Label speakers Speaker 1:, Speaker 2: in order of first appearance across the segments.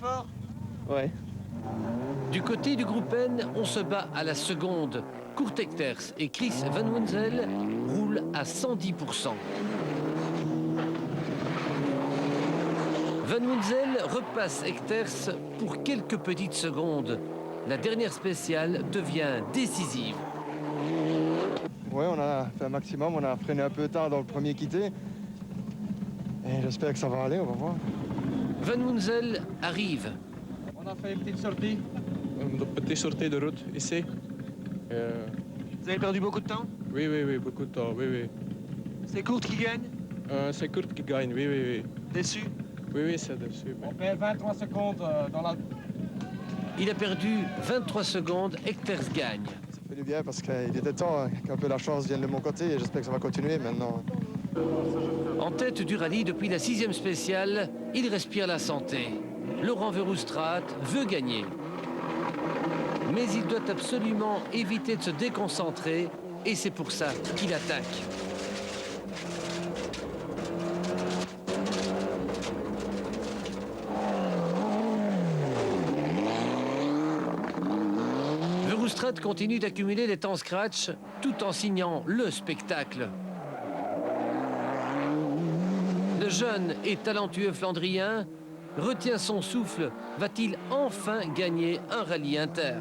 Speaker 1: fort?
Speaker 2: Ouais.
Speaker 3: Du côté du groupe N, on se bat à la seconde. Kurt Echters et Chris Van Wunzel roulent à 110%. Van Wunzel repasse Echters pour quelques petites secondes. La dernière spéciale devient décisive.
Speaker 2: Ouais, on a fait un maximum, on a freiné un peu tard dans le premier quitté. Et j'espère que ça va aller, on va voir.
Speaker 3: Van Wunzel arrive.
Speaker 1: On a fait une petite sortie.
Speaker 4: Une petite sortie de route ici.
Speaker 1: Vous avez perdu beaucoup de temps?
Speaker 4: Oui, oui, oui, beaucoup de temps, oui, oui.
Speaker 1: C'est Kurt qui gagne?
Speaker 4: C'est Kurt qui gagne, oui, oui, oui.
Speaker 1: Déçu?
Speaker 4: Oui, oui, c'est dessus.
Speaker 1: On perd 23 secondes dans la...
Speaker 3: Il a perdu 23 secondes, Echters gagne.
Speaker 2: Ça fait du bien parce qu'il était temps qu'un peu la chance vienne de mon côté et j'espère que ça va continuer maintenant.
Speaker 3: En tête du rallye depuis la 6e spéciale, il respire la santé. Laurent Verhulst-Straat veut gagner. Mais il doit absolument éviter de se déconcentrer et c'est pour ça qu'il attaque. Verhulst-Straat continue d'accumuler des temps scratch tout en signant le spectacle. Le jeune et talentueux Flandrien retient son souffle. Va-t-il enfin gagner un rallye inter?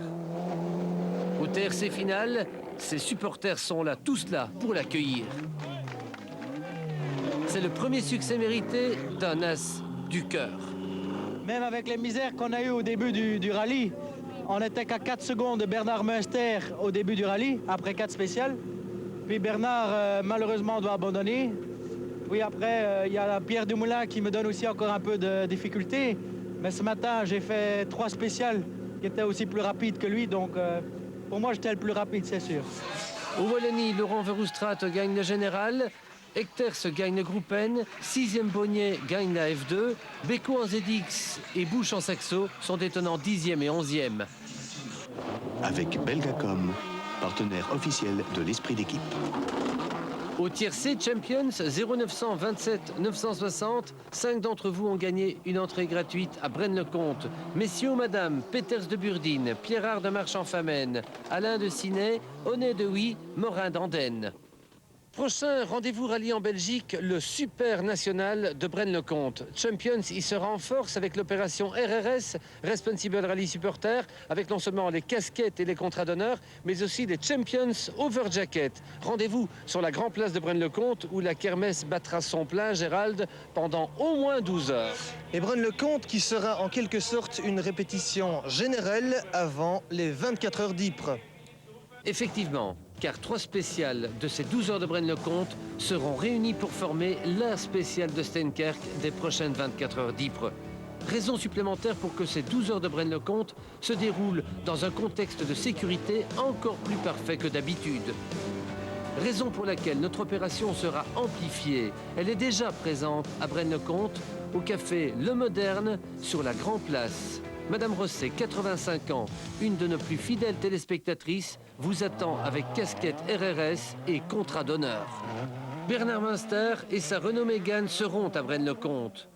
Speaker 3: Au TRC final, ses supporters sont là, tous là, pour l'accueillir. C'est le premier succès mérité d'un as du cœur.
Speaker 5: Même avec les misères qu'on a eues au début du rallye, on n'était qu'à 4 secondes de Bernard Münster au début du rallye, après 4 spéciales. Puis Bernard, malheureusement, doit abandonner. Puis après, il y a Pierre Dumoulin qui me donne aussi encore un peu de difficulté. Mais ce matin, j'ai fait 3 spéciales qui étaient aussi plus rapides que lui. Donc, pour moi, j'étais le plus rapide, c'est sûr.
Speaker 3: Au Wallonie, Laurent Verhulst-Straat gagne le général. Echters gagne le groupe N. 6e Bonnier gagne la F2. Beko en ZX et Bush en Saxo sont étonnants 10e et 11e.
Speaker 6: Avec Belgacom, partenaire officiel de l'esprit d'équipe.
Speaker 3: Au tiercé Champions 0927 960, 5 d'entre vous ont gagné une entrée gratuite à Braine-le-Comte. Messieurs ou madame, Peters de Burdine, Pierrard de Marchand-Famenne, Alain de Cinet, Honnet de Huy, Morin d'Andenne. Prochain rendez-vous rallye en Belgique, le Super National de Braine-le-Comte. Champions y sera en force avec l'opération RRS, Responsible Rally Supporter, avec non seulement les casquettes et les contrats d'honneur, mais aussi les Champions Over Jacket. Rendez-vous sur la Grand Place de Braine-le-Comte où la kermesse battra son plein, Gérald, pendant au moins 12 heures.
Speaker 7: Et Braine-le-Comte qui sera en quelque sorte une répétition générale avant les 24 heures d'Ypres.
Speaker 3: Effectivement, car 3 spéciales de ces 12 heures de Braine-le-Comte seront réunies pour former la spéciale de Steenkerk des prochaines 24 heures d'Ypres. Raison supplémentaire pour que ces 12 heures de Braine-le-Comte se déroulent dans un contexte de sécurité encore plus parfait que d'habitude. Raison pour laquelle notre opération sera amplifiée. Elle est déjà présente à Braine-le-Comte, au café Le Moderne, sur la Grand Place. Madame Rosset, 85 ans, une de nos plus fidèles téléspectatrices, vous attend avec casquette RRS et contrat d'honneur. Bernard Münster et sa Renault Mégane seront à Braine-le-Comte.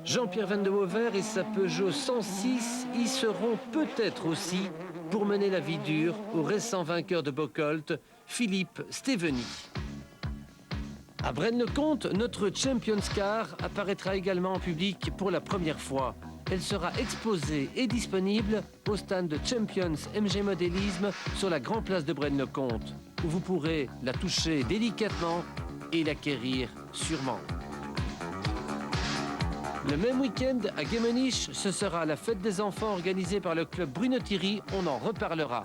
Speaker 3: Jean-Pierre Van de Wauvert et sa Peugeot 106 y seront peut-être aussi pour mener la vie dure au récent vainqueur de Bocholt, Philippe Steveny. À Braine-le-Comte, notre Champions Car apparaîtra également en public pour la première fois. Elle sera exposée et disponible au stand de Champions MG Modélisme sur la Grand Place de Braine-le-Comte, où vous pourrez la toucher délicatement et l'acquérir sûrement. Le même week-end, à Gemmenich, ce sera la fête des enfants organisée par le club Bruno Thierry. On en reparlera.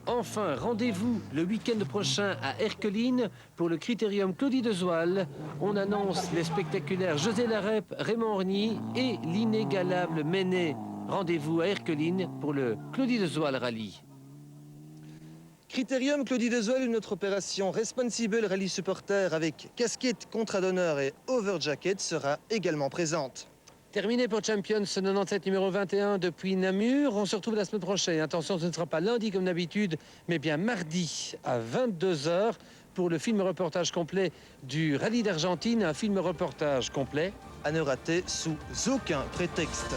Speaker 3: Enfin, rendez-vous le week-end prochain à Erqueline pour le Critérium Claudie Dezoil. On annonce les spectaculaires José Larep, Raymond Orny et l'inégalable Méné. Rendez-vous à Erqueline pour le Claudie Dezoil Rallye.
Speaker 7: Critérium Claudie Dezoil, une autre opération Responsible Rally Supporter avec casquette, contrat d'honneur et over jacket sera également présente.
Speaker 3: Terminé pour Champions 97 numéro 21 depuis Namur. On se retrouve la semaine prochaine. Attention, ce ne sera pas lundi comme d'habitude, mais bien mardi à 22 h pour le film reportage complet du Rallye d'Argentine, un film reportage complet.
Speaker 7: À ne rater sous aucun prétexte.